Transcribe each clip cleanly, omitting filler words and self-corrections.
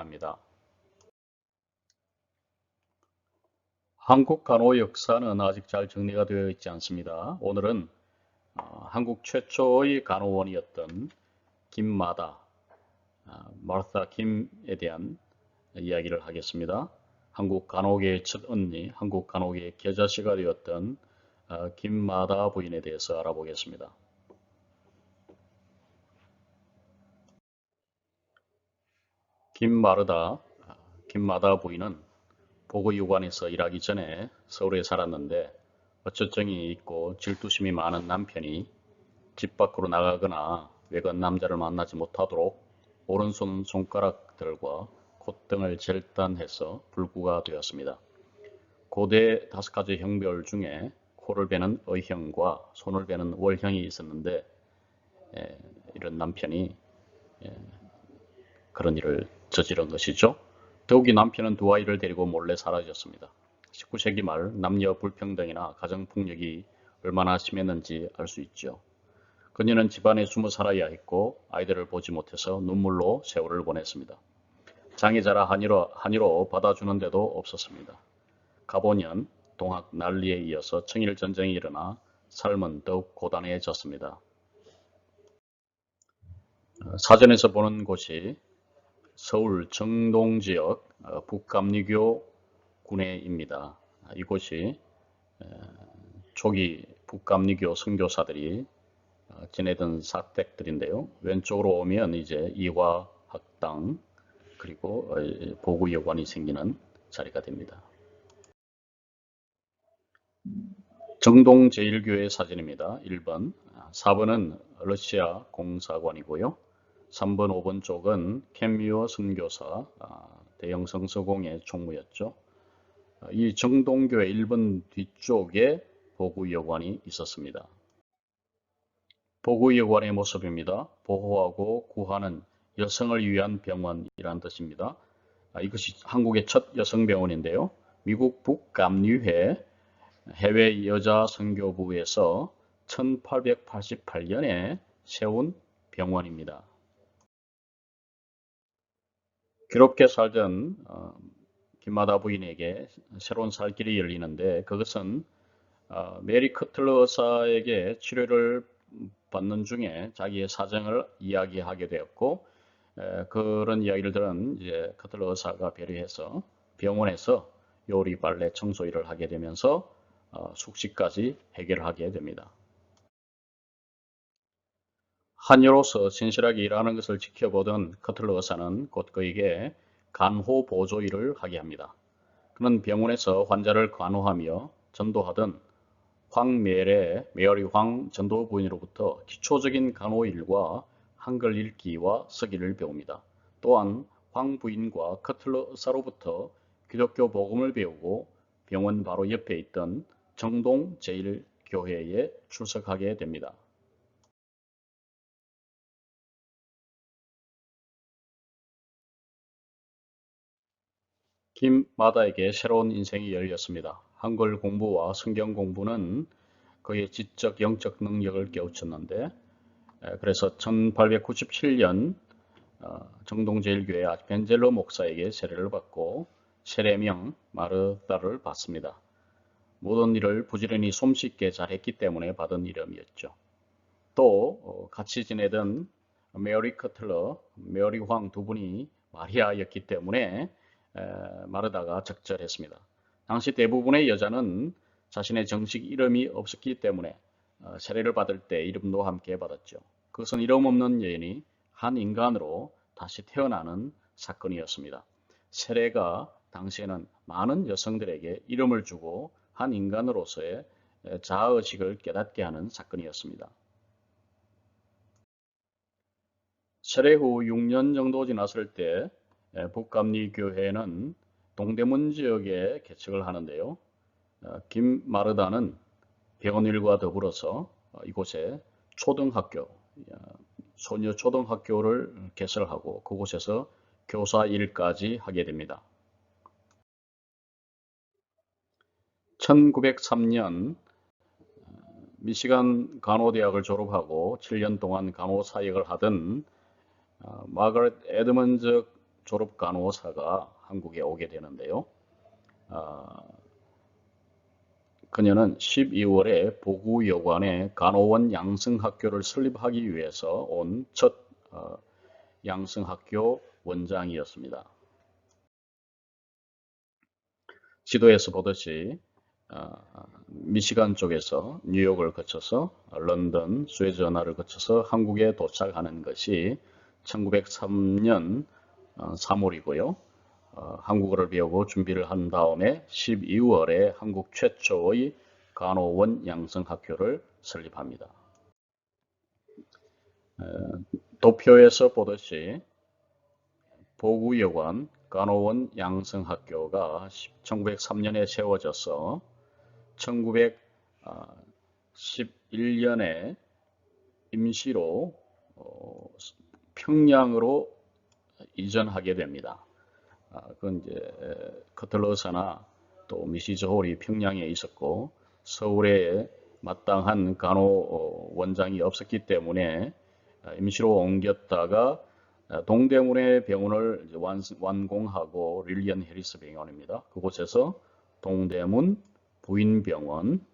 진행합니다. 한국 간호 역사는 아직 잘 정리가 되어 있지 않습니다. 오늘은 한국 최초의 간호원이었던 김마다, 마르타 김에 대한 이야기를 하겠습니다. 한국 간호계의 첫 언니, 한국 간호계의 겨자씨가 되었던 김마다 부인에 대해서 알아보겠습니다. 김마다 부인은 보건의료관에서 일하기 전에 서울에 살았는데 어쩌증이 있고 질투심이 많은 남편이 집 밖으로 나가거나 외간 남자를 만나지 못하도록 오른손 손가락들과 콧등을 절단해서 불구가 되었습니다. 고대 5가지 형별 중에 코를 베는 의형과 손을 베는 월형이 있었는데 이런 남편이 그런 일을 저지른 것이죠. 더욱이 남편은 두 아이를 데리고 몰래 사라졌습니다. 19세기 말 남녀 불평등이나 가정폭력이 얼마나 심했는지 알 수 있죠. 그녀는 집안에 숨어 살아야 했고 아이들을 보지 못해서 눈물로 세월을 보냈습니다. 장애자라 한의로 받아주는데도 없었습니다. 가보년 동학 난리에 이어서 청일전쟁이 일어나 삶은 더욱 고단해졌습니다. 사전에서 보는 곳이 서울 정동지역 북감리교 군내입니다. 이곳이 초기 북감리교 선교사들이 지내던 사택들인데요. 왼쪽으로 오면 이제 이화학당 그리고 보구여관이 생기는 자리가 됩니다. 정동제일교회 사진입니다. 1번, 4번은 러시아 공사관이고요. 3번, 5번 쪽은 캠미어 선교사 대형 성서공의 총무였죠. 이 정동교회 1번 뒤쪽에 보구여관이 있었습니다. 보구여관의 모습입니다. 보호하고 구하는 여성을 위한 병원이란 뜻입니다. 이것이 한국의 첫 여성병원인데요. 미국 북감리회 해외 여자 선교부에서 1888년에 세운 병원입니다. 괴롭게 살던 김마다 부인에게 새로운 살 길이 열리는데 그것은 메리 커틀러 의사에게 치료를 받는 중에 자기의 사정을 이야기하게 되었고 그런 이야기를 들은 이제 커틀러 의사가 배려해서 병원에서 요리, 빨래, 청소 일을 하게 되면서 숙식까지 해결하게 됩니다. 한의로서 신실하게 일하는 것을 지켜보던 커틀러 의사는 곧 그에게 간호 보조 일을 하게 합니다. 그는 병원에서 환자를 간호하며 전도하던 메어리 황 전도부인으로부터 기초적인 간호 일과 한글 읽기와 쓰기를 배웁니다. 또한 황 부인과 커틀러 의사로부터 기독교 복음을 배우고 병원 바로 옆에 있던 정동 제일교회에 출석하게 됩니다. 김마다에게 새로운 인생이 열렸습니다. 한글 공부와 성경 공부는 그의 지적 영적 능력을 깨우쳤는데 그래서 1897년 정동제일교회 아벤젤로 목사에게 세례를 받고 세례명 마르다를 받습니다. 모든 일을 부지런히 솜씨있게 잘했기 때문에 받은 이름이었죠. 또 같이 지내던 메어리 커틀러, 메어리 황 두 분이 마리아였기 때문에 마르다가 적절했습니다. 당시 대부분의 여자는 자신의 정식 이름이 없었기 때문에 세례를 받을 때 이름도 함께 받았죠. 그것은 이름 없는 여인이 한 인간으로 다시 태어나는 사건이었습니다. 세례가 당시에는 많은 여성들에게 이름을 주고 한 인간으로서의 자아의식을 깨닫게 하는 사건이었습니다. 세례 후 6년 정도 지났을 때 북감리교회는 동대문 지역에 개척을 하는데요. 김마르다는 병원 일과 더불어서 이곳에 초등학교, 소녀 초등학교를 개설하고 그곳에서 교사 일까지 하게 됩니다. 1903년 미시간 간호대학을 졸업하고 7년 동안 간호 사역을 하던 마거렛 에드먼즈 졸업 간호사가 한국에 오게 되는데요. 그녀는 12월에 보구여관의 간호원 양성학교를 설립하기 위해서 온 첫 양성학교 원장이었습니다. 지도에서 보듯이 미시간 쪽에서 뉴욕을 거쳐서 런던, 수에즈 운하를 거쳐서 한국에 도착하는 것이 1903년 3월이고요. 한국어를 배우고 준비를 한 다음에 12월에 한국 최초의 간호원 양성학교를 설립합니다. 도표에서 보듯이 보구여관 간호원 양성학교가 1903년에 세워져서 1911년에 임시로 평양으로 이전하게 됩니다. 그건 이제 커틀러사나 또 미시즈 홀이 평양에 있었고 서울에 마땅한 간호 원장이 없었기 때문에 임시로 옮겼다가 동대문의 병원을 완공하고 릴리언 해리스 병원입니다. 그곳에서 동대문 부인병원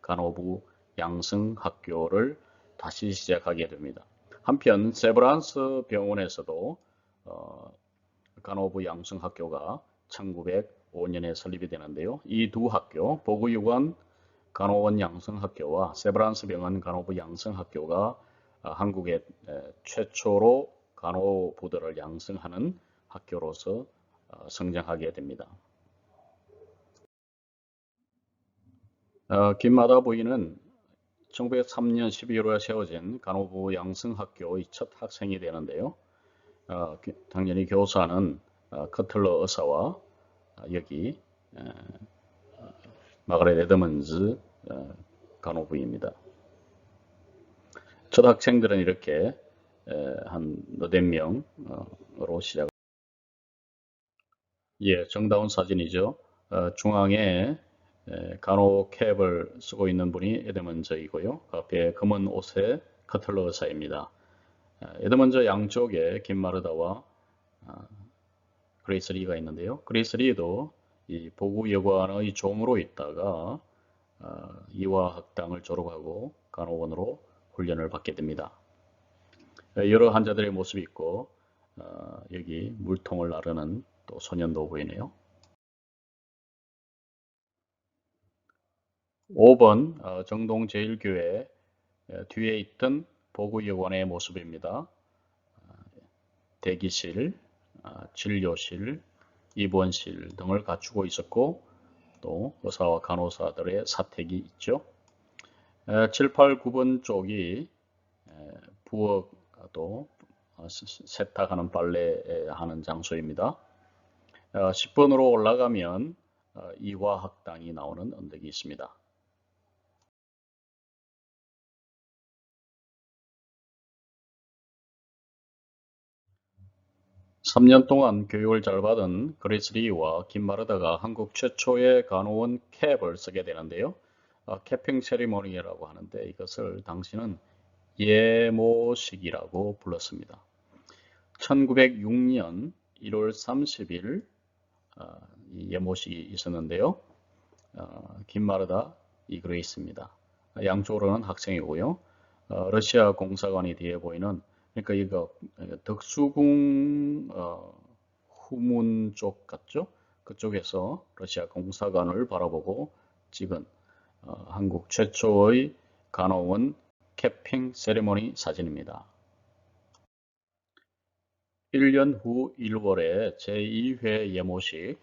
간호부 양성학교를 다시 시작하게 됩니다. 한편 세브란스 병원에서도 간호부 양성학교가 1905년에 설립이 되는데요. 이 두 학교, 보구여관 간호원 양성학교와 세브란스 병원 간호부 양성학교가 한국의 최초로 간호부들을 양성하는 학교로서 성장하게 됩니다. 김마다 부인은 1903년 12월에 세워진 간호부 양성학교의 첫 학생이 되는데요. 당연히 교사는 커틀러 의사와 여기 마가렛 에드먼즈 간호부입니다. 첫 학생들은 이렇게 한 너댓 명으로 시작. 예, 정다운 사진이죠. 중앙에 간호 캡을 쓰고 있는 분이 에드먼즈이고요. 앞에 검은 옷의 커틀러 의사입니다. 에드먼즈 양쪽에 김마르다와 그레이스 리가 있는데요. 그레이스 리도 이 보구여관의 종으로 있다가 이화학당을 졸업하고 간호원으로 훈련을 받게 됩니다. 여러 환자들의 모습이 있고 여기 물통을 나르는 또 소년도 보이네요. 5번 정동제일교회 뒤에 있던 보구여관의 모습입니다. 대기실, 진료실, 입원실 등을 갖추고 있었고 또 의사와 간호사들의 사택이 있죠. 7, 8, 9번 쪽이 부엌 또 세탁하는 빨래하는 장소입니다. 10번으로 올라가면 이화학당이 나오는 언덕이 있습니다. 3년 동안 교육을 잘 받은 그레이스 리와 김마르다가 한국 최초의 간호원 캡을 쓰게 되는데요. 캐핑 세리머니라고 하는데 이것을 당시는 예모식이라고 불렀습니다. 1906년 1월 30일 이 예모식이 있었는데요. 김마르다 이그레이스입니다. 양쪽으로는 학생이고요. 러시아 공사관이 뒤에 보이는 그러니까 이거 덕수궁 후문 쪽 같죠? 그쪽에서 러시아 공사관을 바라보고 찍은 한국 최초의 간호원 캐핑 세리머니 사진입니다. 1년 후 1월에 제2회 예모식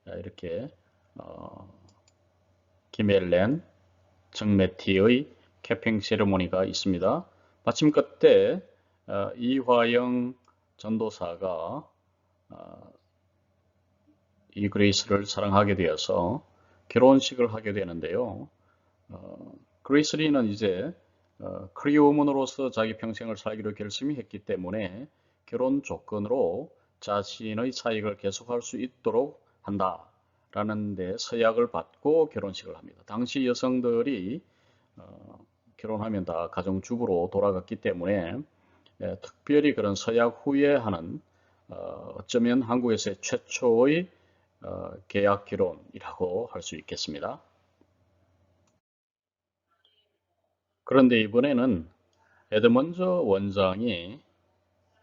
이렇게 김엘렌, 정매티의 캐핑 세리머니가 있습니다. 마침 그때 이화영 전도사가 이 그레이스를 사랑하게 되어서 결혼식을 하게 되는데요. 그레이스 리는 이제 크리오문으로서 자기 평생을 살기로 결심했기 때문에 결혼 조건으로 자신의 사역을 계속할 수 있도록 한다라는 데 서약을 받고 결혼식을 합니다. 당시 여성들이 결혼하면 다 가정주부로 돌아갔기 때문에 특별히 그런 서약 후에 하는 어쩌면 한국에서의 최초의 계약 결혼이라고 할 수 있겠습니다. 그런데 이번에는 에드먼즈 원장이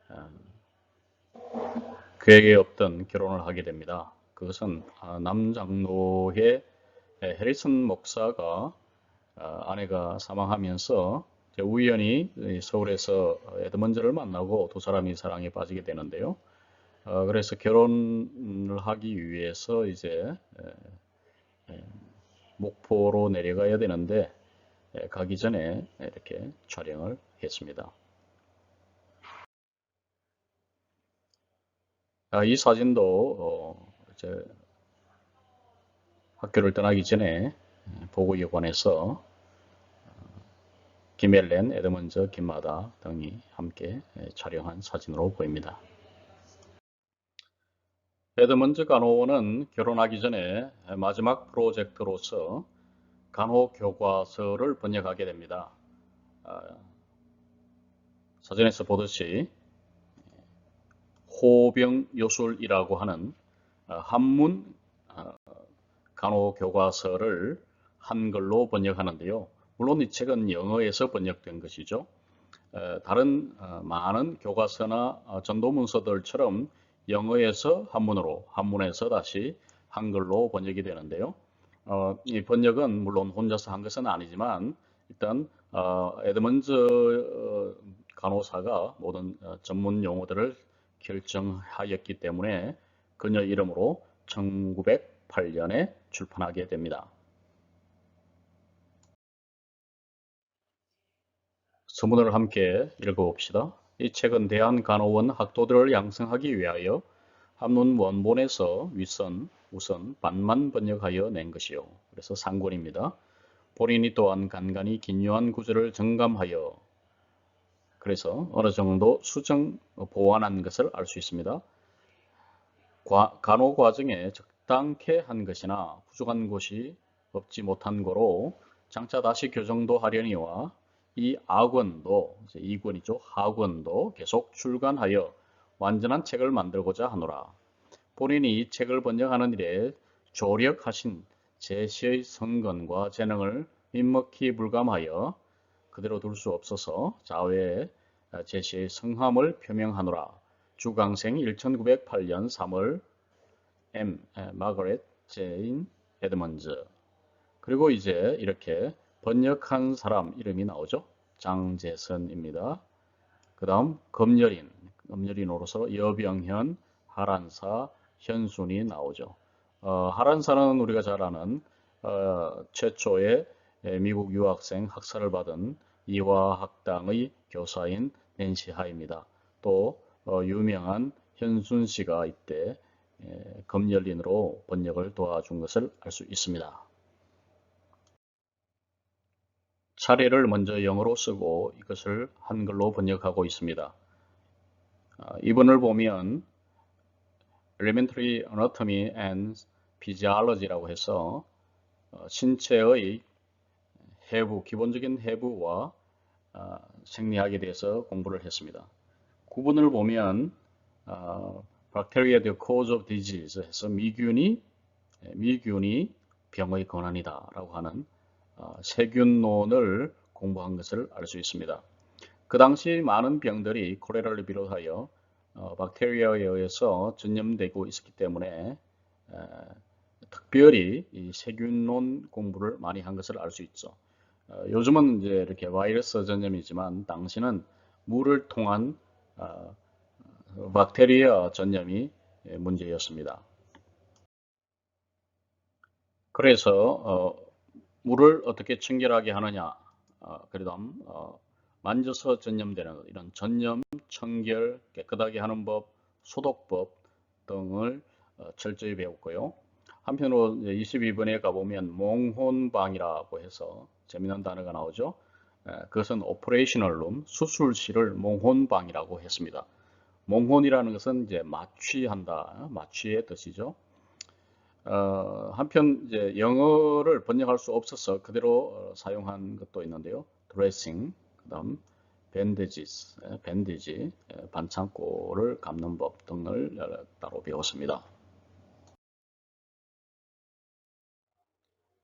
어, 계획에 없던 결혼을 하게 됩니다. 그것은 남장로의 해리슨 목사가 아내가 사망하면서 우연히 서울에서 에드먼즈를 만나고 두 사람이 사랑에 빠지게 되는데요. 그래서 결혼을 하기 위해서 이제 목포로 내려가야 되는데 가기 전에 이렇게 촬영을 했습니다. 이 사진도 이제 학교를 떠나기 전에 보고여관에서 김엘렌, 에드먼즈, 김마다 등이 함께 촬영한 사진으로 보입니다. 에드먼즈 간호원은 결혼하기 전에 마지막 프로젝트로서 간호교과서를 번역하게 됩니다. 사진에서 보듯이 호병요술이라고 하는 한문 간호교과서를 한글로 번역하는데요. 물론 이 책은 영어에서 번역된 것이죠. 다른 많은 교과서나 전도문서들처럼 영어에서 한문으로, 한문에서 다시 한글로 번역이 되는데요. 이 번역은 물론 혼자서 한 것은 아니지만 일단 에드먼즈 간호사가 모든 전문 용어들을 결정하였기 때문에 그녀 이름으로 1908년에 출판하게 됩니다. 서문을 함께 읽어봅시다. 이 책은 대한간호원 학도들을 양성하기 위하여 한문 원본에서 윗선, 우선 반만 번역하여 낸 것이요. 그래서 상권입니다. 본인이 또한 간간히 긴요한 구절을 정감하여 그래서 어느 정도 수정 보완한 것을 알 수 있습니다. 간호 과정에 적당케 한 것이나 부족한 것이 없지 못한 거로 장차 다시 교정도 하려니와 이 악원도 이권이죠. 하권도 계속 출간하여 완전한 책을 만들고자 하노라. 본인이 이 책을 번역하는 일에 조력하신 제시의 성건과 재능을 민먹히 불감하여 그대로 둘 수 없어서 자외에 제시의 성함을 표명하노라. 주강생 1908년 3월 마거렛 제인 에드먼즈. 그리고 이제 이렇게 번역한 사람 이름이 나오죠. 장재선입니다. 그 다음 검열인으로서 여병현, 하란사, 현순이 나오죠. 하란사는 우리가 잘 아는 최초의 미국 유학생 학사를 받은 이화학당의 교사인 낸시 하입니다. 또 유명한 현순 씨가 이때 검열인으로 번역을 도와준 것을 알 수 있습니다. 차례를 먼저 영어로 쓰고 이것을 한글로 번역하고 있습니다. 이번을 보면 Elementary Anatomy and Physiology라고 해서 신체의 해부, 기본적인 해부와 생리학에 대해서 공부를 했습니다. 구분을 보면 Bacteria the cause of disease 해서 미균이 병의 근원이다 라고 하는 세균론을 공부한 것을 알 수 있습니다. 그 당시 많은 병들이 콜레라를 비롯하여 박테리아에 의해서 전염되고 있었기 때문에 특별히 이 세균론 공부를 많이 한 것을 알 수 있죠. 요즘은 이제 이렇게 바이러스 전염이지만 당시는 물을 통한 박테리아 전염이 문제였습니다. 그래서 물을 어떻게 청결하게 하느냐, 그다음 만져서 전염되는 이런 전염, 청결, 깨끗하게 하는 법, 소독법 등을 철저히 배웠고요. 한편으로 22번에 가보면 몽혼방이라고 해서 재미난 단어가 나오죠. 그것은 오퍼레이셔널 룸, 수술실을 몽혼방이라고 했습니다. 몽혼이라는 것은 이제 마취한다, 마취의 뜻이죠. 한편 이제 영어를 번역할 수 없어서 그대로 사용한 것도 있는데요. 드레싱, 그다음 밴디지, 반창고를 감는 법 등을 따로 배웠습니다.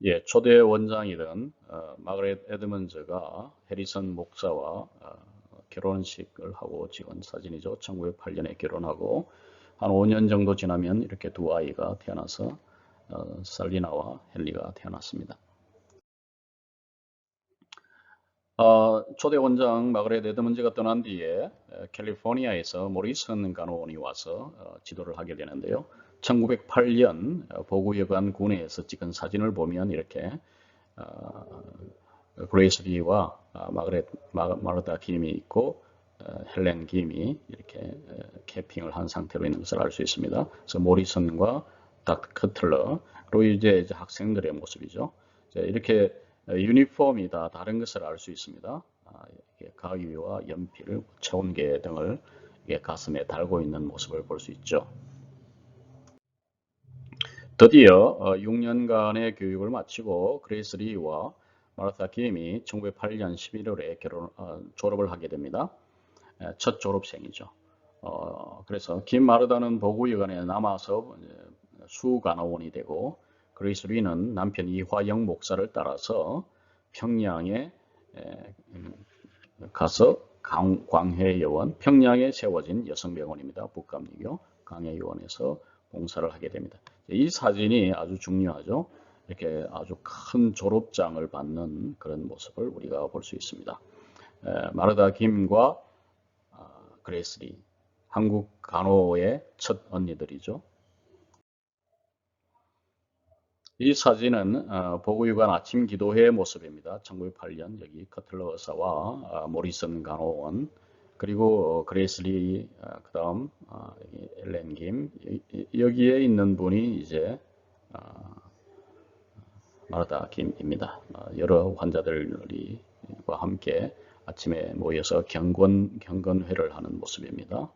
예, 초대 원장이던 마그렛 에드먼즈가 해리선 목사와 결혼식을 하고 찍은 사진이죠. 1908년에 결혼하고 한 5년 정도 지나면 이렇게 두 아이가 태어나서 살리나와 헨리가 태어났습니다. 초대 원장 마그렛 에드먼즈가 떠난 뒤에 캘리포니아에서 모리슨 간호원이 와서 지도를 하게 되는데요. 1908년 보구여관 군에서 찍은 사진을 보면 이렇게 그레이스 리와 마르타 김이 있고 헬렌 김이 이렇게 캐핑을 한 상태로 있는 것을 알 수 있습니다. 그래서 모리슨과 닥터 커틀러 그리고 이제 학생들의 모습이죠. 이렇게 유니폼이 다 다른 것을 알 수 있습니다. 가위와 연필, 체온계 등을 가슴에 달고 있는 모습을 볼 수 있죠. 드디어 6년간의 교육을 마치고 그레이스 리와 마르타 김이 1908년 11월에 졸업을 하게 됩니다. 첫 졸업생이죠. 그래서 김 마르다는 보구여관에 남아서 수간호원이 되고 그레이스 리는 남편 이화영 목사를 따라서 평양에 가서 광해여원, 평양에 세워진 여성병원입니다. 북감리교 광해여원에서 봉사를 하게 됩니다. 이 사진이 아주 중요하죠. 이렇게 아주 큰 졸업장을 받는 그런 모습을 우리가 볼 수 있습니다. 마르다 김과 그레이스 리, 한국 간호의 첫 언니들이죠. 이 사진은 보구여관 아침 기도회의 모습입니다. 1908년 여기 커틀러 의사와 모리슨 간호원 그리고 그레이스 리 그다음 엘렌 김 여기에 있는 분이 이제 마르다 김입니다. 여러 환자들과 함께 아침에 모여서 경건회를 하는 모습입니다.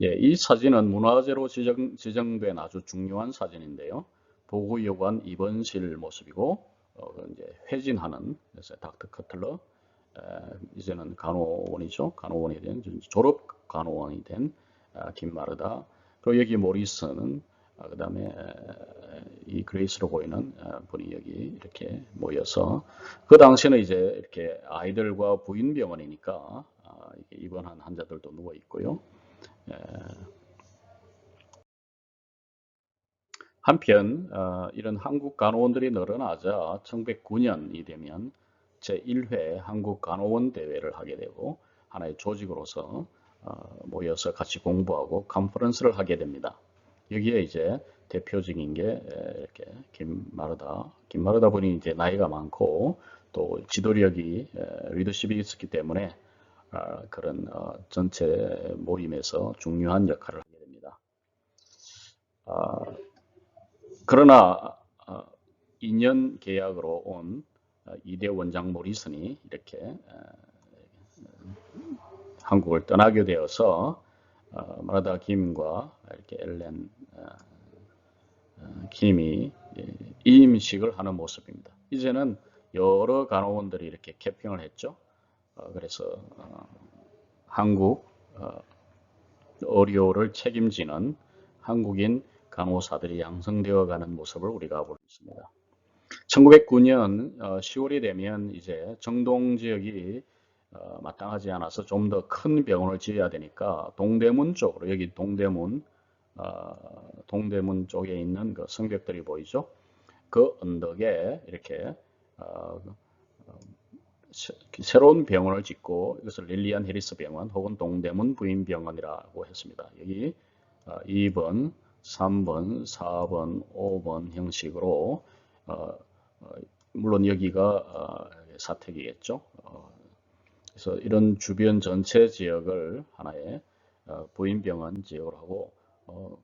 예, 이 사진은 문화재로 지정된 아주 중요한 사진인데요. 보구여관 입원실 모습이고 이제 회진하는 그래서 닥터 커틀러 이제는 간호원이죠. 간호원이 된 졸업 간호원이 된 김마르다. 그리고 여기 모리슨은 그다음에 이 그레이스로 보이는 분이 여기 이렇게 모여서 그 당시에는 이제 이렇게 아이들과 부인 병원이니까 입원한 환자들도 누워 있고요. 한편 이런 한국 간호원들이 늘어나자 1909년이 되면 제1회 한국 간호원 대회를 하게 되고 하나의 조직으로서 모여서 같이 공부하고 컨퍼런스를 하게 됩니다. 여기에 이제 대표적인 게 이렇게 김마르다 분이 이제 나이가 많고 또 지도력이 리더십이 있었기 때문에 그런 전체 모임에서 중요한 역할을 하게 됩니다. 그러나 2년 계약으로 온 이대 원장 모리슨이 이렇게 한국을 떠나게 되어서 마르다 김과 이렇게 엘렌 김이 이임식을 하는 모습입니다. 이제는 여러 간호원들이 이렇게 캠핑을 했죠. 그래서 한국 의료를 책임지는 한국인 간호사들이 양성되어 가는 모습을 우리가 볼 수 있습니다. 1909년 10월이 되면 이제 정동 지역이 마땅하지 않아서 좀 더 큰 병원을 지어야 되니까 동대문 쪽으로 여기 동대문 쪽에 있는 그 성벽들이 보이죠? 그 언덕에 이렇게 새로운 병원을 짓고 이것을 릴리안 해리스 병원 혹은 동대문 부인병원이라고 했습니다. 여기 2번, 3번, 4번, 5번 형식으로 물론 여기가 사택이겠죠. 그래서 이런 주변 전체 지역을 하나의 부인병원 지역으로 하고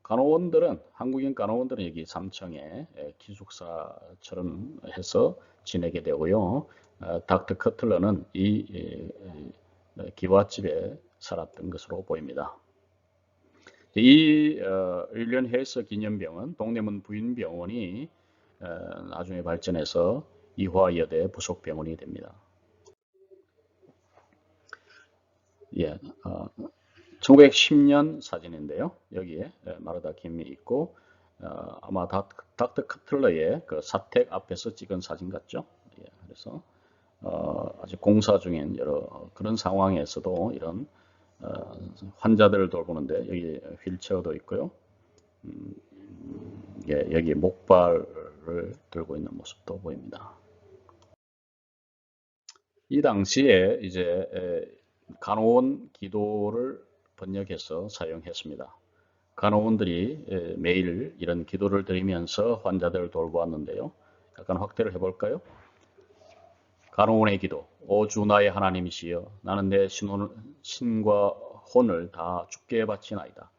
간호원들은 한국인 간호원들은 여기 3층에 기숙사처럼 해서 지내게 되고요. 닥터 커틀러는 이 기와집에 살았던 것으로 보입니다. 이 윌리엄 헬스 기념병원, 동대문 부인병원이 나중에 발전해서 이화여대 부속병원이 됩니다. 예, 1910년 사진인데요. 여기에 마르다 김이 있고 아마 닥터 커틀러의 그 사택 앞에서 찍은 사진 같죠. 예, 그래서 아직 공사 중인 여러 그런 상황에서도 이런 환자들을 돌보는데 여기 휠체어도 있고요. 예, 여기 목발을 들고 있는 모습도 보입니다. 이 당시에 이제 간호원 기도를 번역해서 사용했습니다. 간호원들이 매일 이런 기도를 드리면서 환자들을 돌보았는데요. 약간 확대를 해볼까요? 간호원의 기도. 오 주 나의 하나님이시여, 나는 내 신과 혼을 다 주께 바치나이다.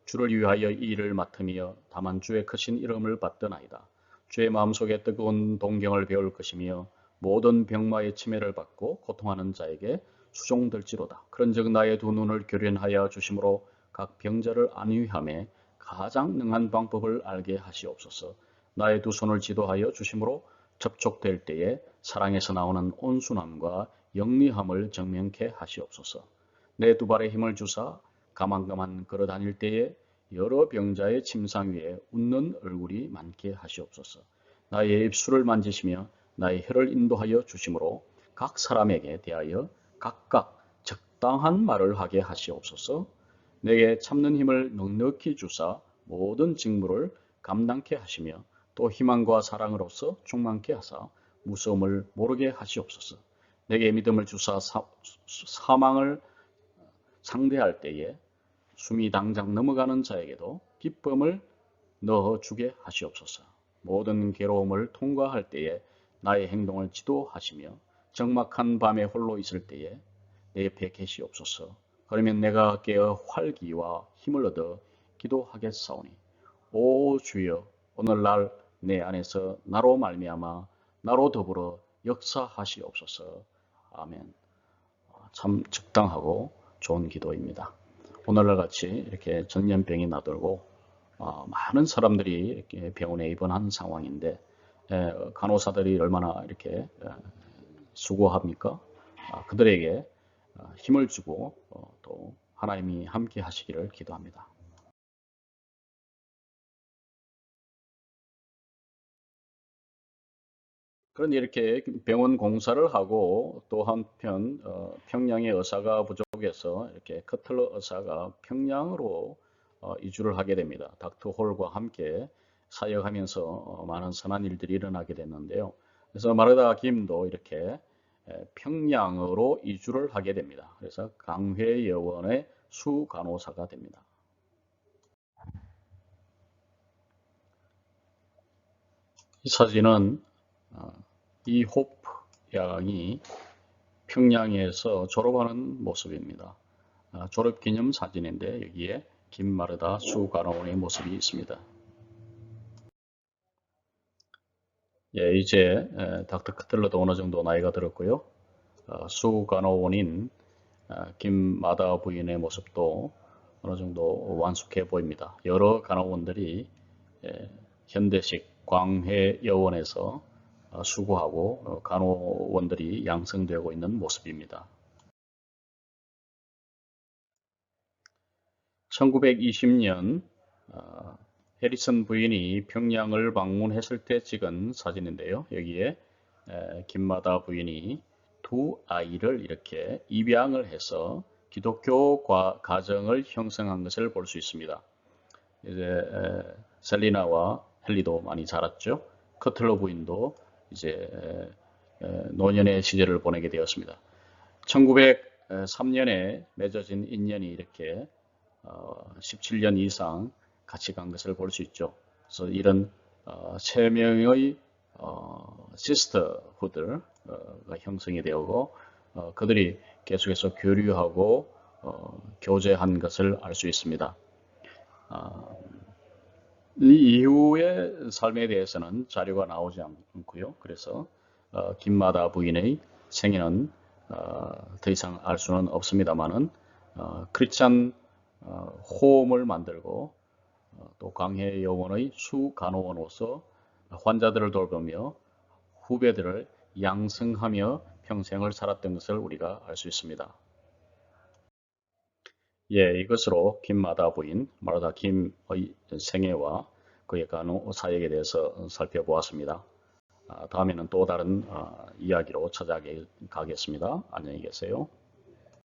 주를 위하여 이 일을 맡으며 다만 주의 크신 이름을 받드나이다. 주의 마음속에 뜨거운 동경을 배울 것이며 모든 병마의 치매를 받고 고통하는 자에게 수종될지로다. 그런즉 나의 두 눈을 교련하여 주심으로 각 병자를 안위함에 가장 능한 방법을 알게 하시옵소서. 나의 두 손을 지도하여 주심으로 접촉될 때에 사랑에서 나오는 온순함과 영리함을 증명케 하시옵소서. 내 두 발에 힘을 주사 가만가만 걸어 다닐 때에 여러 병자의 침상 위에 웃는 얼굴이 많게 하시옵소서. 나의 입술을 만지시며 나의 혀를 인도하여 주심으로 각 사람에게 대하여 각각 적당한 말을 하게 하시옵소서. 내게 참는 힘을 넉넉히 주사 모든 직무를 감당케 하시며 또 희망과 사랑으로서 충만케 하사 무서움을 모르게 하시옵소서. 내게 믿음을 주사 사망을 상대할 때에 숨이 당장 넘어가는 자에게도 기쁨을 넣어주게 하시옵소서. 모든 괴로움을 통과할 때에 나의 행동을 지도하시며 적막한 밤에 홀로 있을 때에 내 옆에 계시옵소서. 그러면 내가 깨어 활기와 힘을 얻어 기도하겠사오니 오 주여 오늘날 내 안에서 나로 말미암아 나로 더불어 역사하시옵소서. 아멘. 참 적당하고 좋은 기도입니다. 오늘날 같이 이렇게 전염병이 나돌고 많은 사람들이 이렇게 병원에 입원한 상황인데 간호사들이 얼마나 이렇게 수고합니까? 그들에게 힘을 주고 또 하나님이 함께 하시기를 기도합니다. 그런데 이렇게 병원 공사를 하고 또 한편 평양의 의사가 부족해서 이렇게 커틀러 의사가 평양으로 이주를 하게 됩니다. 닥터 홀과 함께 사역하면서 많은 선한 일들이 일어나게 됐는데요. 그래서 마르다 김도 이렇게 평양으로 이주를 하게 됩니다. 그래서 강회여원의 수간호사가 됩니다. 이 사진은 이호프 양이 평양에서 졸업하는 모습입니다. 졸업기념 사진인데 여기에 김마르다 수간호원의 모습이 있습니다. 예, 이제 닥터 커틀러도 어느 정도 나이가 들었고요. 수간호원인 김마다 부인의 모습도 어느 정도 완숙해 보입니다. 여러 간호원들이 현대식 광해여원에서 수고하고 간호원들이 양성되고 있는 모습입니다. 1920년 해리슨 부인이 평양을 방문했을 때 찍은 사진인데요. 여기에 김마다 부인이 두 아이를 이렇게 입양을 해서 기독교 가정을 형성한 것을 볼 수 있습니다. 이제 셀리나와 헨리도 많이 자랐죠. 커틀러 부인도 이제 노년의 시절을 보내게 되었습니다. 1903년에 맺어진 인연이 이렇게 17년 이상 같이 간 것을 볼 수 있죠. 그래서 이런 세 명의 시스터후드가 형성이 되고 그들이 계속해서 교류하고 교제한 것을 알 수 있습니다. 이 이후의 삶에 대해서는 자료가 나오지 않고요. 그래서 김마다 부인의 생애는 더 이상 알 수는 없습니다만은 크리스찬 호음을 만들고 또 강해 여원의 수간호원으로서 환자들을 돌보며 후배들을 양성하며 평생을 살았던 것을 우리가 알 수 있습니다. 예, 이것으로 김마다 부인 마르다 김의 생애와 그의 간호 사역에 대해서 살펴보았습니다. 다음에는 또 다른 이야기로 찾아가겠습니다. 안녕히 계세요.